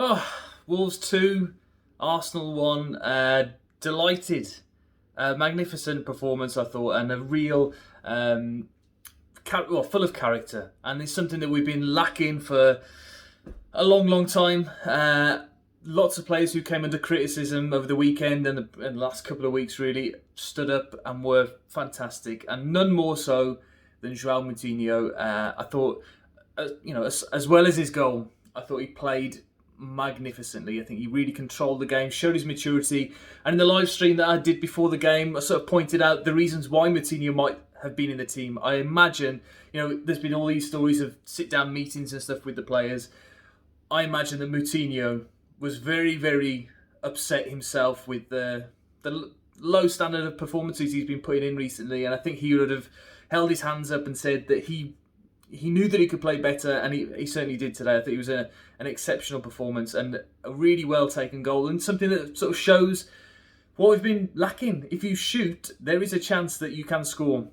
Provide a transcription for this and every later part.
Oh, Wolves 2, Arsenal 1. Delighted. Magnificent performance, I thought, and a real full of character. And it's something that we've been lacking for a long, long time. Lots of players who came under criticism over the weekend and the last couple of weeks really stood up and were fantastic, and none more so than João Moutinho. I thought, as well as his goal, I thought he played magnificently. I think he really controlled the game, showed his maturity, and in the live stream that I did before the game, I sort of pointed out the reasons why Moutinho might have been in the team. I imagine, there's been all these stories of sit-down meetings and stuff with the players. I imagine that Moutinho was very, very upset himself with the low standard of performances he's been putting in recently, and I think he would have held his hands up and said that he knew that he could play better, and he certainly did today. I think it was an exceptional performance and a really well taken goal, and something that sort of shows what we've been lacking. If you shoot, there is a chance that you can score.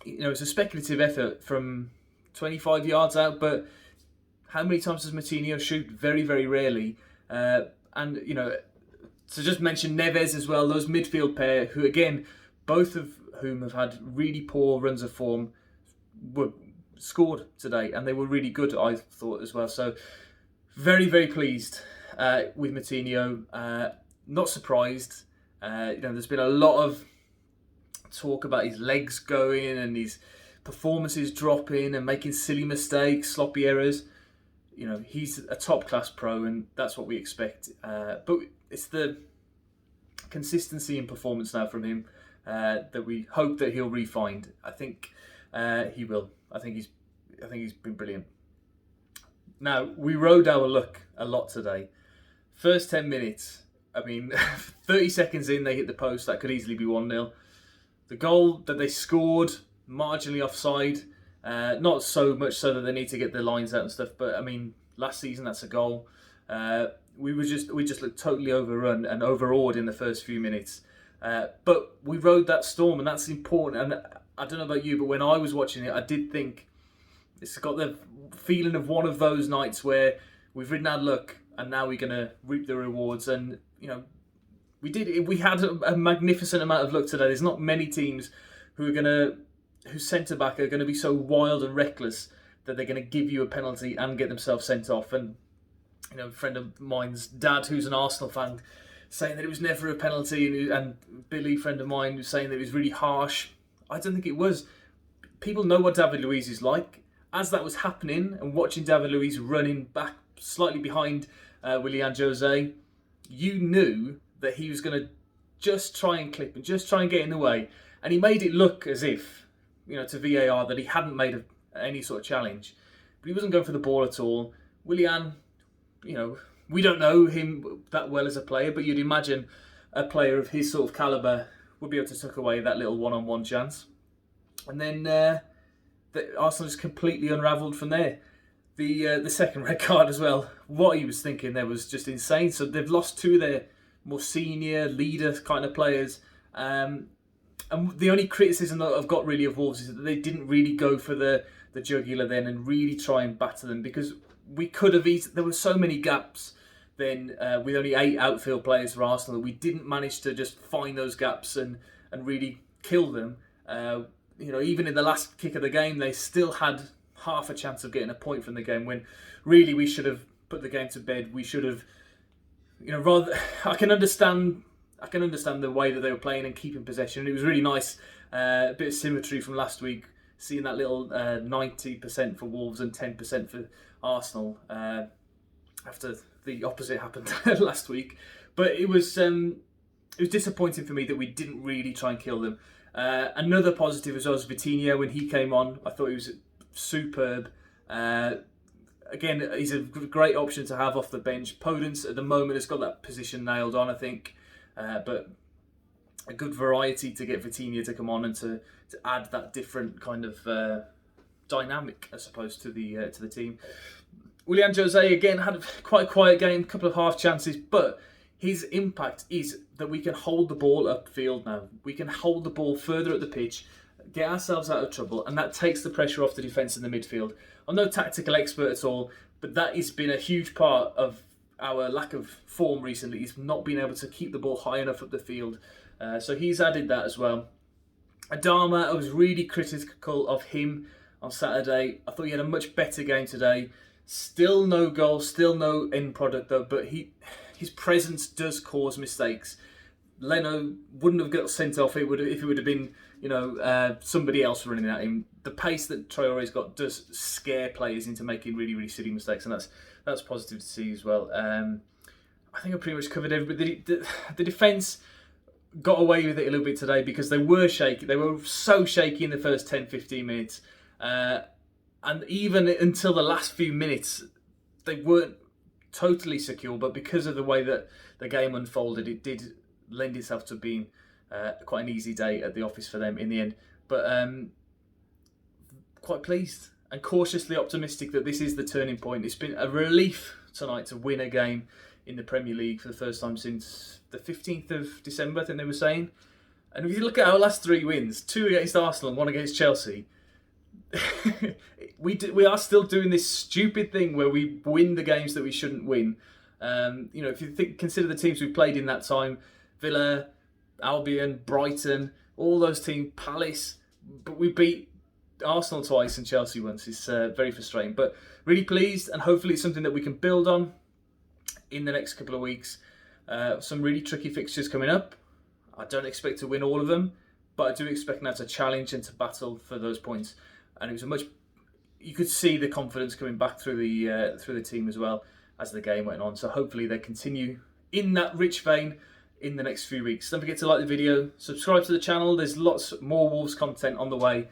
It's a speculative effort from 25 yards out, but how many times does Moutinho shoot? Very, very rarely. To just mention Neves as well, those midfield pair, who again, both of whom have had really poor runs of form, were scored today, and they were really good, I thought, as well. So very, very pleased with Moutinho. Not surprised. There's been a lot of talk about his legs going and his performances dropping and making silly mistakes, sloppy errors. He's a top-class pro, and that's what we expect. But it's the consistency in performance now from him that we hope that he'll refine. I think he will. I think he's been brilliant. Now, we rode our luck a lot today. First 10 minutes, 30 seconds in, they hit the post. That could easily be 1-0. The goal that they scored, marginally offside. Not so much so that they need to get their lines out and stuff, but last season that's a goal. We just looked totally overrun and overawed in the first few minutes. But we rode that storm, and that's important. And I don't know about you, but when I was watching it, I did think it's got the feeling of one of those nights where we've ridden our luck and now we're going to reap the rewards. And we did. We had a magnificent amount of luck today. There's not many teams whose centre back are going to be so wild and reckless that they're going to give you a penalty and get themselves sent off. And a friend of mine's dad, who's an Arsenal fan, saying that it was never a penalty, and Billy, friend of mine, was saying that it was really harsh. I don't think it was. People know what David Luiz is like. As that was happening, and watching David Luiz running back slightly behind Willian Jose, you knew that he was going to just try and clip and just try and get in the way. And he made it look as if, to VAR, that he hadn't made any sort of challenge. But he wasn't going for the ball at all. Willian, we don't know him that well as a player, but you'd imagine a player of his sort of calibre would be able to tuck away that little one-on-one chance. And then Arsenal just completely unravelled from there. The second red card as well. What he was thinking there was just insane. So they've lost two of their more senior leader kind of players. And the only criticism that I've got really of Wolves is that they didn't really go for the jugular then and really try and batter them, because we could have there were so many gaps then with only 8 outfield players for Arsenal. We didn't manage to just find those gaps and really kill them. Even in the last kick of the game, they still had half a chance of getting a point from the game, when really we should have put the game to bed. We should have, rather. I can understand the way that they were playing and keeping possession. It was really nice, a bit of symmetry from last week, seeing that little 90% for Wolves and 10% for Arsenal after the opposite happened last week. But it was disappointing for me that we didn't really try and kill them. Another positive as well was Vitinha when he came on. I thought he was superb. Again, he's a great option to have off the bench. Podence at the moment has got that position nailed on, I think. But a good variety to get Vitinha to come on and to add that different kind of dynamic, I suppose, to the team. Willian Jose again had quite a quiet game, a couple of half chances, but his impact is that we can hold the ball upfield now. We can hold the ball further up the pitch, get ourselves out of trouble, and that takes the pressure off the defence in the midfield. I'm no tactical expert at all, but that has been a huge part of our lack of form recently. He's not been able to keep the ball high enough up the field. So he's added that as well. Adama, I was really critical of him on Saturday. I thought he had a much better game today. Still no goal, still no end product though, but his presence does cause mistakes. Leno wouldn't have got sent off if it would have been, somebody else running at him. The pace that Traore's got does scare players into making really, really silly mistakes, and that's positive to see as well. I think I pretty much covered everybody. The defence got away with it a little bit today because they were shaky. They were so shaky in the first 10-15 minutes. And even until the last few minutes, they weren't totally secure. But because of the way that the game unfolded, it did lend itself to being quite an easy day at the office for them in the end. But quite pleased and cautiously optimistic that this is the turning point. It's been a relief tonight to win a game in the Premier League for the first time since the 15th of December, I think they were saying. And if you look at our last 3 wins, 2 against Arsenal and 1 against Chelsea, we are still doing this stupid thing where we win the games that we shouldn't win. If you consider the teams we've played in that time, Villa, Albion, Brighton, all those teams, Palace, but we beat Arsenal twice and Chelsea once. It's very frustrating, but really pleased, and hopefully it's something that we can build on in the next couple of weeks. Some really tricky fixtures coming up. I don't expect to win all of them, but I do expect now to challenge and to battle for those points. And it was you could see the confidence coming back through the team as well as the game went on. So hopefully they continue in that rich vein in the next few weeks. Don't forget to like the video, subscribe to the channel. There's lots more Wolves content on the way.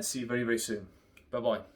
See you very, very soon. Bye-bye.